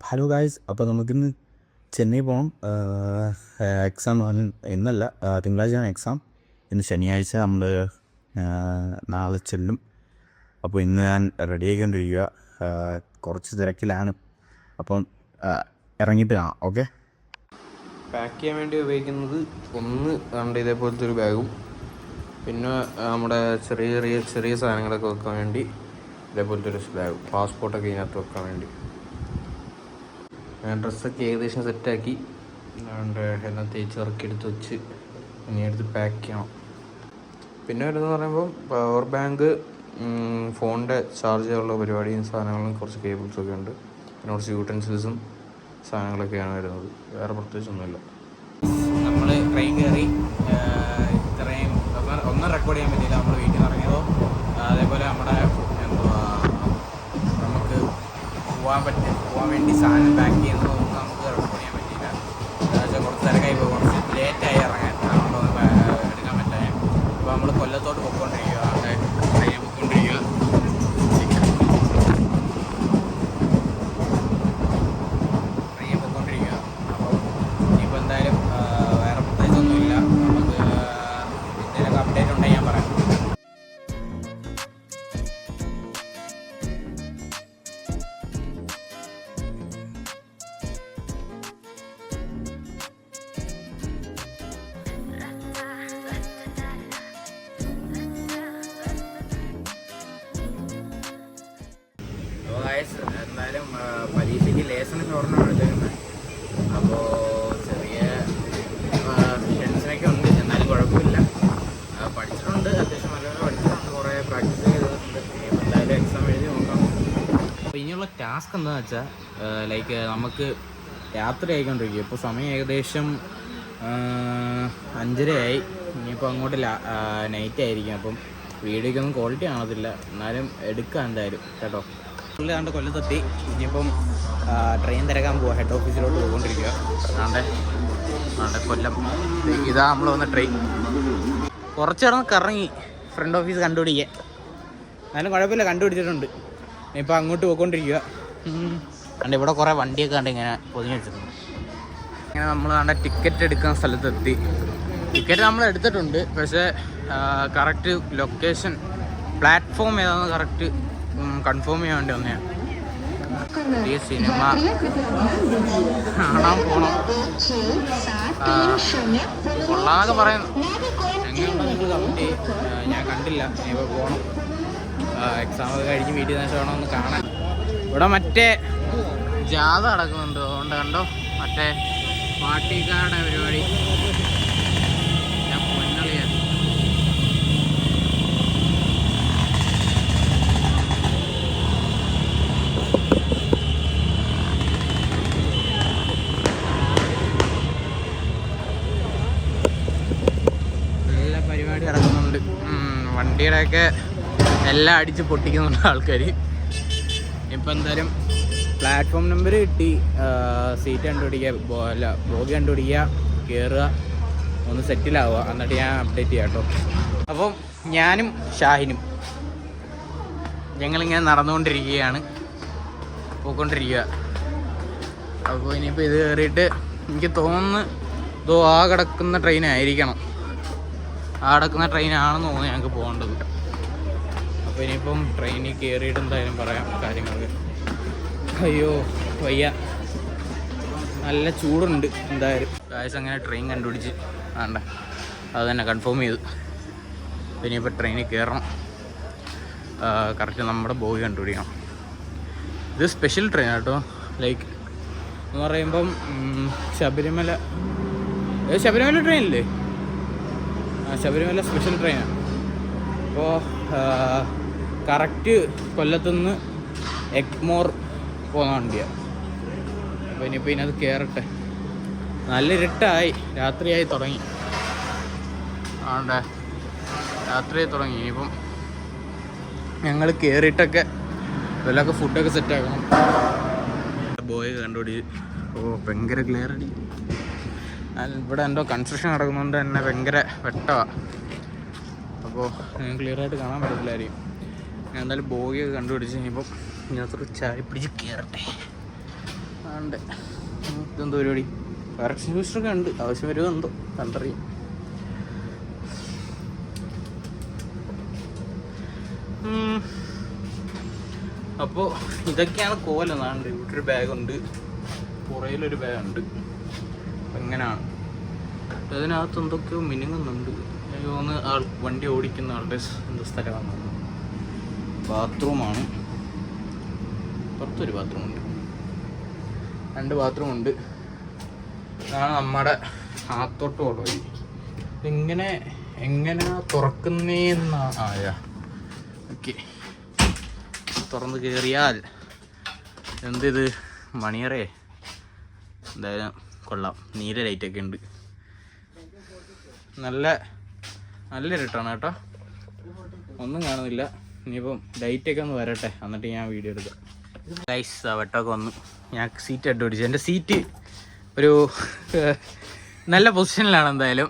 Hello guys, അപ്പോൾ നമുക്കിന്ന് ചെന്നൈ പോകണം. എക്സാം ഇന്നല്ല, തിങ്കളാഴ്ചയാണ് എക്സാം. ഇന്ന് ശനിയാഴ്ച നമ്മൾ നാളെ ചെല്ലും. അപ്പോൾ ഇന്ന് ഞാൻ റെഡി ആയിക്കൊണ്ടിരിക്കുക. കുറച്ച് തിരക്കിലാണ്. അപ്പം ഇറങ്ങിയിട്ട് കാണാം. ഓക്കെ. പാക്ക് ചെയ്യാൻ വേണ്ടി ഉപയോഗിക്കുന്നത് ഒന്ന് കണ്ട് ഇതേപോലത്തെ ഒരു ബാഗും, പിന്നെ നമ്മുടെ ചെറിയ സാധനങ്ങളൊക്കെ വെക്കാൻ വേണ്ടി ഇതേപോലത്തെ ഒരു ബാഗും, പാസ്പോർട്ടൊക്കെ ഇതിനകത്ത് വെക്കാൻ വേണ്ടി. ഡ്രസ്സൊക്കെ ഏകദേശം സെറ്റാക്കി അതുകൊണ്ട് എല്ലാം തേച്ച് ഇറക്കി എടുത്ത് വെച്ച് ഇനി എടുത്ത് പാക്ക് ചെയ്യണം. പിന്നെ വരുന്നത് പറയുമ്പോൾ പവർ ബാങ്ക്, ഫോണിൻ്റെ ചാർജ് ചെയ്യാനുള്ള പരിപാടിയും സാധനങ്ങളും, കുറച്ച് കേബിൾസൊക്കെ ഉണ്ട്, പിന്നെ കുറച്ച് യൂട്ടൻസിൽസും സാധനങ്ങളൊക്കെയാണ് വരുന്നത്. വേറെ പ്രത്യേകിച്ചൊന്നുമില്ല. നമ്മൾ ട്രെയിൻ കയറി ഇത്രയും ഒന്നും റെക്കോർഡ് ചെയ്യാൻ പറ്റിയില്ല. നമ്മൾ വീട്ടിൽ നിന്ന് ഇറങ്ങിയതോ അതേപോലെ നമ്മുടെ നമുക്ക് പോകാൻ വേണ്ടി സാധനം പാക്ക് ചെയ്യുന്നതോ ഒന്നും നമുക്ക് റെക്കോർഡ് ചെയ്യാൻ പറ്റിയില്ല. എന്നുവെച്ചാൽ കുറച്ച് തിരക്കായി പോകും, കുറച്ച് ലേറ്റായി ഇറങ്ങാൻ, അതുകൊണ്ടൊന്നും എടുക്കാൻ പറ്റാൻ. അപ്പോൾ നമ്മൾ കൊല്ലത്തോട്ട് പൊയ്ക്കൊണ്ടിരിക്കുക, അവിടെ ട്രെയിൻ പൊയ്ക്കൊണ്ടിരിക്കുക. അപ്പോൾ ഇനിയിപ്പോൾ എന്തായാലും വേറെ പ്രത്യേകിച്ചൊന്നുമില്ല. നമുക്ക് എന്തെങ്കിലുമൊക്കെ അപ്ഡേറ്റ് ഉണ്ടെങ്കിൽ ഞാൻ പറയാം. എന്തായാലും പരീക്ഷയ്ക്ക് ലേസനൊക്കെ ഓർമ്മ എടുത്തേക്കുന്നത്. അപ്പോൾ ചെറിയ ടെൻഷനൊക്കെ ഉണ്ട്, എന്നാലും കുഴപ്പമില്ല. പഠിച്ചിട്ടുണ്ട്, അത്യാവശ്യം നല്ലപോലെ പഠിച്ചിട്ടുണ്ട്, കുറേ പ്രാക്ടീസ് ചെയ്തിട്ടുണ്ട്. എന്തായാലും എക്സാം എഴുതി നോക്കാം. അപ്പോൾ ഇനിയുള്ള ടാസ്ക് എന്താണെന്ന് വെച്ചാൽ, ലൈക്ക് നമുക്ക് രാത്രി ആയിക്കൊണ്ടിരിക്കും. ഇപ്പോൾ സമയം ഏകദേശം 5:30 ഇനിയിപ്പോൾ അങ്ങോട്ട് നൈറ്റ് ആയിരിക്കും. അപ്പം വീഡിയോയ്ക്കൊന്നും ക്വാളിറ്റി കാണത്തില്ല, എന്നാലും എടുക്കാം എന്തായാലും കേട്ടോ. കണ്ട് കൊല്ലത്തെത്തി. ഇനിയിപ്പം ട്രെയിൻ തിരക്കാൻ പോവാം, ഹെഡ് ഓഫീസിലോട്ട് പോയിക്കൊണ്ടിരിക്കുക. കൊല്ലം, ഇതാ നമ്മൾ വന്ന ട്രെയിൻ. കുറച്ച് കിടന്ന് കറങ്ങി ഫ്രണ്ട് ഓഫീസ് കണ്ടുപിടിക്കാൻ, എന്നാലും കുഴപ്പമില്ല, കണ്ടുപിടിച്ചിട്ടുണ്ട്. ഇപ്പം അങ്ങോട്ട് പോയിക്കൊണ്ടിരിക്കുക. കണ്ട് ഇവിടെ കുറേ വണ്ടിയൊക്കെ കണ്ട് ഇങ്ങനെ പൊതിഞ്ഞ് വെച്ചിട്ടുണ്ട്. ഇങ്ങനെ നമ്മൾ കണ്ട ടിക്കറ്റ് എടുക്കുന്ന സ്ഥലത്തെത്തി. ടിക്കറ്റ് നമ്മൾ എടുത്തിട്ടുണ്ട്, പക്ഷേ കറക്റ്റ് ലൊക്കേഷൻ, പ്ലാറ്റ്ഫോം ഏതാണെന്ന് കറക്റ്റ് കൺഫേം ചെയ്യാൻ വേണ്ടി വന്നതാണ്. ഈ സിനിമ കാണാൻ പോകണം, കൊള്ളാന്നൊക്കെ പറയുന്നു. എങ്ങനെയുണ്ടോ നിങ്ങൾ കമൻറ്റ് ചെയ്യും. ഞാൻ കണ്ടില്ല, ഇനിയിപ്പോൾ പോകണം. എക്സാം ഒക്കെ കഴിഞ്ഞ് വീട്ടിൽ നിന്ന് വേണം ഒന്ന് കാണാൻ. ഇവിടെ മറ്റേ ജാഥ നടക്കുന്നുണ്ട്, അതുകൊണ്ട് കണ്ടോ, മറ്റേ പാർട്ടിക്കാരുടെ പരിപാടി. ഞാൻ പൊന്നളിയാണ്. പരിപാടി നടക്കുന്നുണ്ട്. വണ്ടിയുടെയൊക്കെ എല്ലാം അടിച്ച് പൊട്ടിക്കുന്നുണ്ട് ആൾക്കാർ. ഇപ്പം എന്തായാലും പ്ലാറ്റ്ഫോം നമ്പർ കിട്ടി, സീറ്റ് കണ്ടുപിടിക്കുക, അല്ല ബോഗി കണ്ടുപിടിക്കുക, കയറുക, ഒന്ന് സെറ്റിലാവുക, എന്നിട്ട് ഞാൻ അപ്ഡേറ്റ് ചെയ്യാം കേട്ടോ. അപ്പം ഞാനും ഷാഹിനും ഞങ്ങളിങ്ങനെ നടന്നുകൊണ്ടിരിക്കുകയാണ്, പോയിക്കൊണ്ടിരിക്കുക. അപ്പോൾ ഇനിയിപ്പോൾ ഇത് കയറിയിട്ട് എനിക്ക് തോന്നുന്നു ഇതോ ആ കിടക്കുന്ന ട്രെയിനായിരിക്കണം, ആ കിടക്കുന്ന ട്രെയിനാണെന്ന് തോന്നുന്നു ഞങ്ങൾക്ക് പോകേണ്ടത്. അപ്പോൾ ഇനിയിപ്പം ട്രെയിനിൽ കയറിയിട്ട് എന്തായാലും പറയാം കാര്യങ്ങളൊക്കെ. അയ്യോ വയ്യ, നല്ല ചൂടുണ്ട്. എന്തായാലും കാശ് അങ്ങനെ ട്രെയിൻ കണ്ടുപിടിച്ച് വേണ്ട, അത് തന്നെ കൺഫേം ചെയ്തു. അപ്പോൾ ഇനിയിപ്പോൾ ട്രെയിനിൽ കയറണം, കറക്റ്റ് നമ്മുടെ ബോഗി കണ്ടുപിടിക്കണം. ഇത് സ്പെഷ്യൽ ട്രെയിൻ കേട്ടോ, ലൈക്ക് എന്ന് പറയുമ്പം ശബരിമല ട്രെയിനില്ലേ, ശബരിമല സ്പെഷ്യൽ ട്രെയിനാണ്. അപ്പോൾ കറക്റ്റ് കൊല്ലത്തുനിന്ന് എഗ്മോർ പോകുന്ന വണ്ടിയാണ്. അപ്പോൾ ഇനിയിപ്പോൾ ഇതിനകത്ത് കയറട്ടെ. നല്ല ഇരുട്ടായി, രാത്രിയായി തുടങ്ങി. ആണ്ടേ രാത്രിയായി തുടങ്ങി. ഇനിയിപ്പം ഞങ്ങൾ കയറിയിട്ടൊക്കെ വല്ലതൊക്കെ ഫുഡൊക്കെ സെറ്റാക്കണം. ബോയ് കണ്ടുപിടിച്ച്. ഭയങ്കര ക്ലിയർ അടി. ഇവിടെ എന്തോ കൺസ്ട്രക്ഷൻ നടക്കുന്നുണ്ട് തന്നെ, ഭയങ്കര വെട്ടമാണ്. അപ്പോൾ ക്ലിയറായിട്ട് കാണാൻ പറ്റത്തില്ലായിരിക്കും. ഞാൻ എന്തായാലും ബോഗിയൊക്കെ കണ്ടുപിടിച്ച് ഇനിയിപ്പം ഇതിനകത്തൊരു ചായ പിടിച്ച് കയറട്ടെ. ഉണ്ട്. ഇതെന്തോ പരിപാടി? ഫയർ എക്സ്റ്റിങ്ക്വിഷറൊക്കെ ഉണ്ട്, ആവശ്യം വരുമെന്തോ കണ്ടറിയാം. അപ്പോൾ ഇതൊക്കെയാണ് കോലെന്നാണ്ട്. ഇവിടെ ഒരു ബാഗുണ്ട്, പുറയിലൊരു ബാഗുണ്ട്. അപ്പം ഇങ്ങനെയാണ്. അതിനകത്ത് എന്തൊക്കെയോ മിനുങ്ങുന്നുണ്ട്. എനിക്ക് തോന്നുന്നു വണ്ടി ഓടിക്കുന്ന ആളുടെ എന്തോ സ്ഥലമാണ്. ബാത്റൂമാണ്. പുറത്തൊരു ബാത്റൂമുണ്ട്, 2 ബാത്റൂമുണ്ട്. ഇതാണ് നമ്മുടെ ആത്തോട്ട് കൊണ്ടുപോയി. എങ്ങനെ തുറക്കുന്നേന്നാ? ഓക്കെ, തുറന്ന് കയറിയാൽ എന്തിത് മണിയറേ? എന്തായാലും കൊള്ളാം. നീല ലൈറ്റൊക്കെ ഉണ്ട്. നല്ല ഇരുട്ടാണ് കേട്ടോ, ഒന്നും കാണുന്നില്ല. ഇനിയിപ്പം ലൈറ്റൊക്കെ ഒന്ന് വരട്ടെ, എന്നിട്ട് ഞാൻ വീഡിയോ എടുക്കാം. ഗൈസ്, വെട്ടമൊക്കെ വന്നു. ഞാൻ സീറ്റ് കണ്ടുപിടിച്ചു. എൻ്റെ സീറ്റ് ഒരു നല്ല പൊസിഷനിലാണ്. എന്തായാലും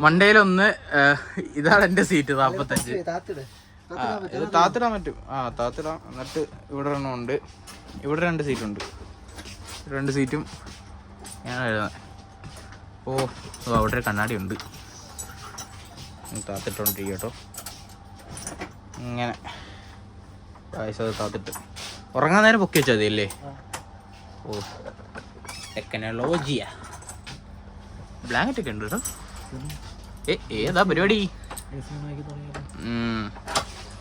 മണ്ടയിലൊന്ന് ഇതാണ് എൻ്റെ സീറ്റ് 45. ഇത് താത്തിടാൻ പറ്റും. താത്തിടാം. എന്നിട്ട് ഇവിടെ ഒരെണ്ണമുണ്ട്, ഇവിടെ 2 സീറ്റുണ്ട്. 2 സീറ്റും ഞാൻ എഴുതാം. അവിടെ ഒരു കണ്ണാടി ഉണ്ട്. താത്തിട്ടോണ്ടിരിക്കും കേട്ടോ. ഇങ്ങനെ അത് താത്തിട്ട് ഉറങ്ങാൻ നേരം പൊക്കി വെച്ചാൽ മതി അല്ലേ? ടെക്നോളജിയാ. ബ്ലാങ്കറ്റൊക്കെ ഉണ്ട് കേട്ടോ. ഏതാ പരിപാടി?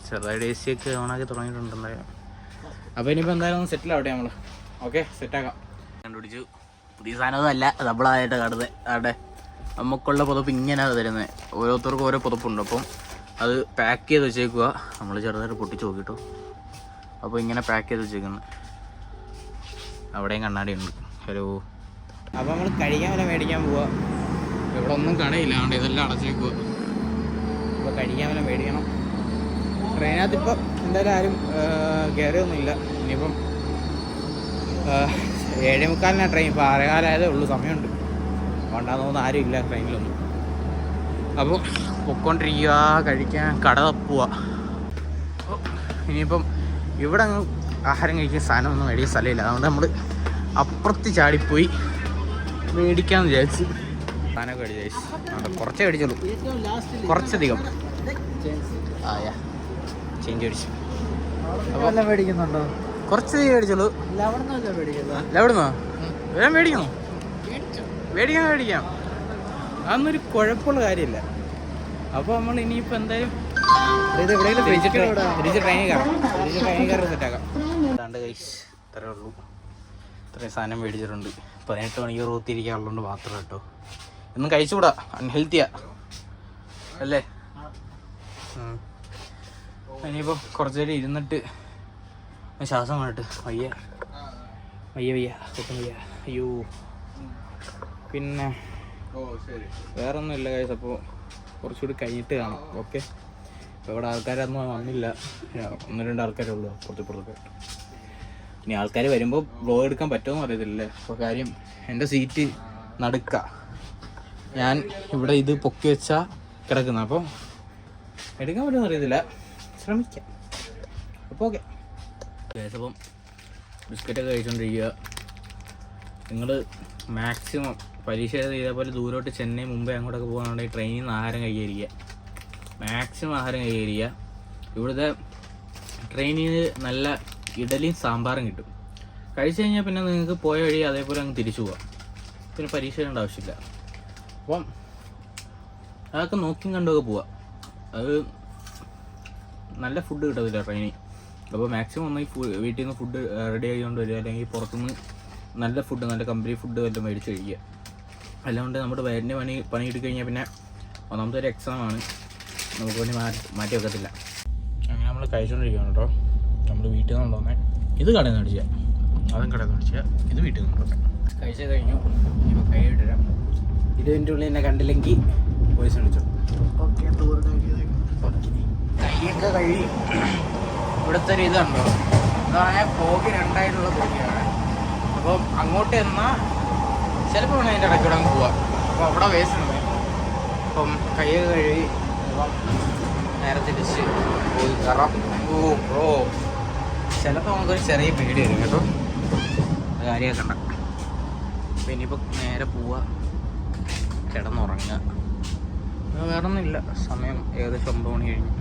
ചെറുതായിട്ട് AC ഒക്കെ ഓണാക്കി തുടങ്ങിയിട്ടുണ്ട് എന്തായാലും. അപ്പോൾ ഇനിയിപ്പോൾ എന്തായാലും ഒന്ന് സെറ്റിൽ ആവട്ടെ നമ്മൾ. ഓക്കെ, സെറ്റാക്കാം. കണ്ടുപിടിച്ചു. പുതിയ സാധനമൊന്നും അല്ല, നമ്മളായിട്ട് കാണുന്നത്. അവിടെ നമുക്കുള്ള പുതപ്പ് ഇങ്ങനെയാണ് തരുന്നത്. ഓരോരുത്തർക്കും ഓരോ പുതപ്പുണ്ട്. അപ്പം അത് പാക്ക് ചെയ്ത് വെച്ചേക്കുക. നമ്മൾ ചെറുതായിട്ട് പൊട്ടിച്ച് നോക്കിട്ടോ. അപ്പോൾ ഇങ്ങനെ പാക്ക് ചെയ്ത് വെച്ചേക്കുന്നത്. അവിടെയും കണ്ണാടി ഉണ്ട്. ഹലോ. അപ്പോൾ നമ്മൾ കഴിക്കാൻ വല്ല മേടിക്കാൻ പോവുക. ഇവിടെ ഒന്നും കടയില്ല, അതുകൊണ്ട് ഇതെല്ലാം അടച്ചേക്കുക. അപ്പോൾ കഴിക്കാൻ വല്ല മേടിക്കണം. ട്രെയിനകത്ത് ഇപ്പോൾ എന്തായാലും ആരും കയറിയൊന്നുമില്ല. ഇനിയിപ്പം 7:45 ട്രെയിൻ. ഇപ്പോൾ 6:15 ഉള്ളൂ, സമയമുണ്ട്. അതുകൊണ്ടാന്ന് തോന്നുന്നു ആരും ഇല്ല ട്രെയിനിലൊന്നും. അപ്പോൾ പൊയ്ക്കൊണ്ടിരിക്കുക, കഴിക്കാൻ കട തപ്പുക. ഇനിയിപ്പം ഇവിടെ അങ്ങ് ആഹാരം കഴിക്കാൻ സാധനമൊന്നും മേടിക്കാൻ സ്ഥലമില്ല. അതുകൊണ്ട് നമ്മൾ അപ്പുറത്ത് ചാടിപ്പോയി മേടിക്കാമെന്ന് വിചാരിച്ചു. സാധനമൊക്കെ മേടിച്ചു. കുറച്ചേ മേടിച്ചുള്ളൂ, കുറച്ചധികം. ചേഞ്ച് മേടിച്ചു. അപ്പോൾ മേടിക്കുന്നുണ്ടോ? കുറച്ച് മേടിച്ചുള്ളൂ. എവിടുന്നോ? വേഗം മേടിക്കണോ? മേടിക്കാം. അതൊന്നൊരു കുഴപ്പമുള്ള കാര്യമില്ല. അപ്പോൾ നമ്മൾ ഇനിയിപ്പോൾ എന്തായാലും തിരിച്ച് ട്രെയിനിൽ കയറാം. സെറ്റാക്കാം. അതാണ്ട് ഗൈസ്, ഇത്രേ ഉള്ളൂ. ഇത്രയും സാധനം മേടിച്ചിട്ടുണ്ട്. 18 മണിക്കൂർ ഊത്തിരിക്കാനുള്ളതുകൊണ്ട് മാത്രം കേട്ടോ. ഒന്നും കഴിച്ചുകൂടാ, അൺഹെൽത്തിയാ അല്ലേ? ഇനിയിപ്പോൾ കുറച്ച് നേരം ഇരുന്നിട്ട് ശ്വാസം വേണ്ടിട്ട് വയ്യ ഒട്ടും വയ്യ. അയ്യോ. പിന്നെ വേറെ ഒന്നുമില്ല ഗൈസ്. അപ്പോൾ കുറച്ചുകൂടി കഴിഞ്ഞിട്ട് കാണാം. ഓക്കെ. ഇപ്പോൾ ഇവിടെ ആൾക്കാരൊന്നും വന്നില്ല, 1-2 ആൾക്കാരേ ഉള്ളൂ പുറത്തൊക്കെ. ഇനി ആൾക്കാർ വരുമ്പോൾ വ്ലോഗ് എടുക്കാൻ പറ്റുമെന്ന് അറിയത്തില്ലേ. അപ്പോൾ കാര്യം എൻ്റെ സീറ്റ് നടുക്ക, ഞാൻ ഇവിടെ ഇത് പൊക്കി വെച്ചാൽ കിടക്കുന്നത്. അപ്പോൾ എടുക്കാൻ പറ്റുമെന്ന് അറിയത്തില്ല, ശ്രമിക്കാം. അപ്പോൾ ഓക്കെ. അപ്പം ബിസ്ക്കറ്റൊക്കെ കഴിച്ചുകൊണ്ടിരിക്കുക. നിങ്ങൾ മാക്സിമം പരീക്ഷ ചെയ്തപോലെ ദൂരോട്ട് ചെന്നൈ, മുംബൈ അങ്ങോട്ടൊക്കെ പോകാനുണ്ടെങ്കിൽ ട്രെയിനിൽ നിന്ന് ആഹാരം കഴിക്കാതിരിക്കുക. മാക്സിമം ആഹാരം കഴിക്കാതിരിക്കുക. ഇവിടുത്തെ ട്രെയിനിൽ നല്ല ഇഡലിയും സാമ്പാറും കിട്ടും. കഴിച്ചു കഴിഞ്ഞാൽ പിന്നെ നിങ്ങൾക്ക് പോയ വഴി അതേപോലെ അങ്ങ് തിരിച്ചു പോകാം. പിന്നെ പരീക്ഷ ചെയ്യേണ്ട ആവശ്യമില്ല. അപ്പം അതൊക്കെ നോക്കിയും കണ്ടൊക്കെ പോവാം. അത് നല്ല ഫുഡ് കിട്ടത്തില്ല ട്രെയിനിൽ. അപ്പോൾ മാക്സിമം ഒന്നെങ്കിൽ വീട്ടിൽ നിന്ന് ഫുഡ് റെഡി ആക്കിക്കൊണ്ട് വരിക, അല്ലെങ്കിൽ പുറത്തുനിന്ന് നല്ല ഫുഡ്, നല്ല കമ്പനി ഫുഡ് വല്ലതും മേടിച്ച് കഴിക്കുക. അല്ലാണ്ട് നമ്മുടെ വയറിന് പണി എടുത്തു കഴിഞ്ഞാൽ പിന്നെ ഒന്നാമത്തെ ഒരു എക്സാമാണ്, നമുക്ക് വേണ്ടി മാറ്റി വെക്കത്തില്ല. അങ്ങനെ നമ്മൾ കഴിച്ചുകൊണ്ടിരിക്കുകയാണ് കേട്ടോ. നമ്മൾ വീട്ടിൽ നിന്ന് കൊണ്ടുവന്നേ. ഇത് കടയിൽ നിന്ന് അടിച്ചാൽ, അതും കടയിൽ നിന്ന് അടിച്ചാൽ, ഇത് വീട്ടിൽ നിന്ന് കൊണ്ടുവന്നേ. കഴിച്ചത് കഴിഞ്ഞു. ഇപ്പോൾ കൈ ഇട്ടുതരാം. ഇതിൻ്റെ ഉള്ളിൽ എന്നെ കണ്ടില്ലെങ്കിൽ പോലീസ് അടിച്ചു. ഓക്കെ, കൈയൊക്കെ കഴിയും. ഇവിടുത്തെ ഒരു ഇതുണ്ടോ, ഇതാണ് പോകി 2ആയിട്ടുള്ള പോകിയാണ്. അപ്പം അങ്ങോട്ട് എന്നാൽ ചിലപ്പോൾ വേണം അതിൻ്റെ ഇടയ്ക്കൂടെ അങ്ങ് പോവാം. അപ്പോൾ അവിടെ വേസ്റ്റ് ഉണ്ട്. അപ്പം കൈയൊക്കെ കഴുകി അപ്പം നേരെ തിരിച്ച് പോയി കയറാം. ചിലപ്പോൾ നമുക്കൊരു ചെറിയ പേടി വരും കേട്ടോ. കാര്യമാക്കണ്ട. അപ്പോൾ ഇനിയിപ്പോൾ നേരെ പോവുക, കിടന്നുറങ്ങുക. വേറെ ഒന്നുമില്ല. സമയം ഏകദേശം 9 മണി കഴിഞ്ഞു.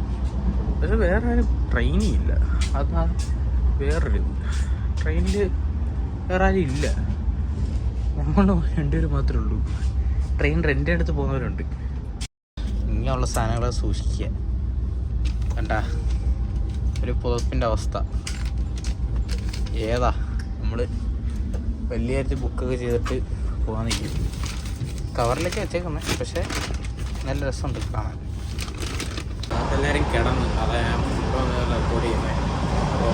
പക്ഷെ വേറെ ആരും ട്രെയിനിൽ ഇല്ല. അതാ വേറൊരു ട്രെയിനിൽ വേറെ ആരും ഇല്ല. നമ്മൾ രണ്ടുപേരും മാത്രമേ ഉള്ളൂ. ട്രെയിൻ റെൻ്റ് എടുത്ത് പോകുന്നവരുണ്ട്. ഇങ്ങനെയുള്ള സാധനങ്ങളെ സൂക്ഷിക്കുക. കണ്ട ഒരു പുതപ്പിൻ്റെ അവസ്ഥ ഏതാ. നമ്മൾ വലിയ കാര്യത്തിൽ ബുക്കൊക്കെ ചെയ്തിട്ട് പോകാൻ നിൽക്കും. കവറിലൊക്കെ വെച്ചേക്കുന്നത്, പക്ഷേ നല്ല രസമുണ്ട് കാണാൻ. എല്ലാവരും കിടന്നു. അതാ ഞാൻ ഇപ്പോൾ റെക്കോർഡ് ചെയ്യുന്നത്. അപ്പോൾ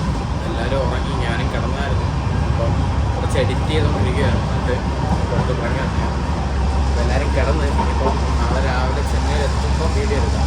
എല്ലാവരും ഉറങ്ങി, ഞാനും കിടന്നായിരുന്നു. അപ്പോൾ കുറച്ച് എഡിറ്റ് ചെയ്തുകൊണ്ടിരിക്കുകയാണ്. എന്നിട്ട് പുറത്ത് പണി വന്നു. അപ്പോൾ എല്ലാവരും കിടന്ന്. ഇപ്പോൾ നാളെ രാവിലെ ചെന്നൈയിൽ എത്തുമ്പോൾ വീഡിയോ എടുക്കാം.